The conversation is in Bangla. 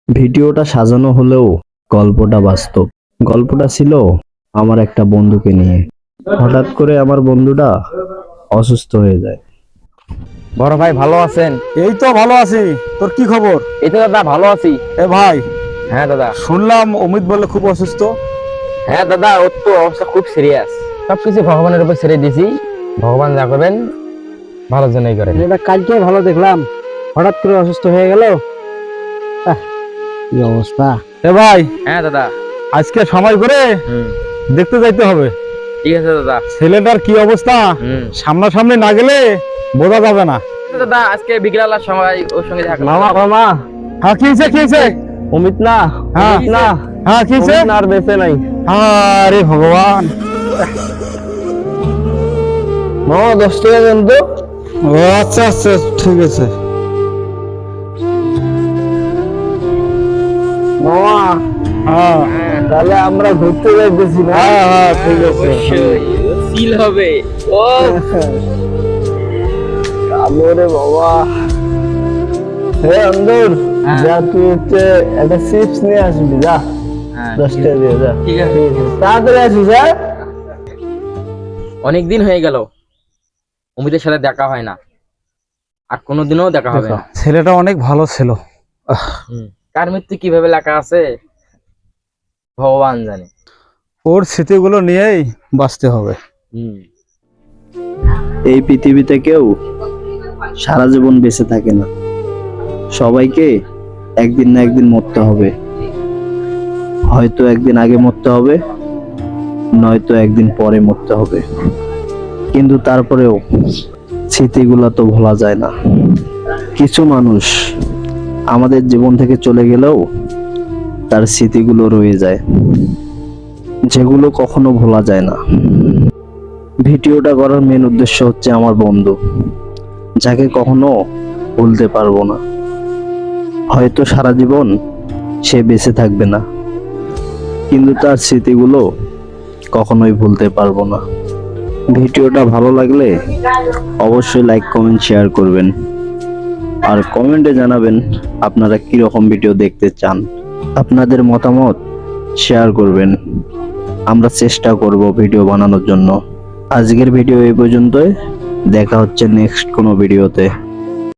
ভিডিওটা সাজানো হলেও গল্পটা বাস্তব। গল্পটা ছিল আমার একটা বন্ধুকে নিয়ে। হঠাৎ করে আমার বন্ধুটা অসুস্থ হয়ে যায়। বড় ভাই ভালো আছেন? এই তো ভালো আছি। তোর কি খবর? এই তো দাদা ভালো আছি। এ ভাই, হ্যাঁ দাদা। শুনলাম অমিত বলে খুব অসুস্থ। হ্যাঁ দাদা, ওর তো অবস্থা খুব সিরিয়াস। সবকিছু ভগবানের উপর ছেড়ে দিয়েছি। ভগবান যা করবেন ভালোর জন্যই করেন। এটা কালকে ভালো দেখলাম, হঠাৎ করে অসুস্থ হয়ে গেল। কি অবস্থা! এ ভাই, হ্যাঁ দাদা। আজকে সময় করে দেখতে যাইতে হবে। ঠিক আছে দাদা। ছেলেটার কি অবস্থা সামনাসামনি না গেলে বোঝা যাবে না। দাদা আজকে বিকেলার সময় ওর সঙ্গে দেখা। মামা মামা, হ্যাঁ কি হয়েছে, কি হয়েছে? অমিত না, হ্যাঁ অমিত না, হ্যাঁ কি হয়েছে? অমিত না আর বেঁচে নাই। আরে ভগবান! মামা 10 টাকা দেন তো। ও আচ্ছা আচ্ছা, ঠিক আছে। মামা, হ্যাঁ তাহলে আমরা ঘুরতে যাইতেছি না? হ্যাঁ হ্যাঁ, ঠিক আছে। অবশ্যই ফিল হবে। ও আমরে বাবা। হে অন্দর, হ্যাঁ। যা তুই হচ্ছে একটা চিপস নিয়ে আসবি, যা। 10 টাকা দিয়ে যা। ঠিক আছে। তাড়াতাড়ি আসিস, হ্যাঁ? অনেকদিন হয়ে গেল অমিতের সাথে দেখা হয় না, আর কোনোদিনও দেখা হবে না। ছেলেটা অনেক ভালো ছিল। কার মৃত্যু কিভাবে লেখা আছে ভগবান জানে। ওর স্মৃতিগুলো নিয়েই বাঁচতে হবে। এই পৃথিবীতে কেউ সারা জীবন বেঁচে থাকে না। সবাইকে একদিন না একদিন মরতে হবে। হয়তো একদিন আগে মরতে হবে, নয়তো একদিন পরে মরতে হবে। কিন্তু তারপরেও স্মৃতিগুলো তো ভোলা যায় না। কিছু মানুষ আমাদের জীবন থেকে চলে গেলেও তার স্মৃতিগুলো রয়ে যায়, যেগুলো কখনো ভোলা যায় না। ভিডিওটা করার মেন উদ্দেশ্য হচ্ছে আমার বন্ধু, যাকে কখনো ভুলতে পারবো না। হয়তো সারা জীবন সে বেঁচে থাকবে না, কিন্তু তার স্মৃতিগুলো কখনোই ভুলতে পারবো না। ভিডিওটা ভালো লাগলে অবশ্যই লাইক কমেন্ট শেয়ার করবেন, আর কমেন্টে জানাবেন আপনারা কি রকম ভিডিও দেখতে চান। আপনাদের মতামত শেয়ার করবেন, আমরা চেষ্টা করব ভিডিও বানানোর জন্য। আজকের ভিডিও এই পর্যন্তই, দেখা হচ্ছে নেক্সট কোনো ভিডিওতে।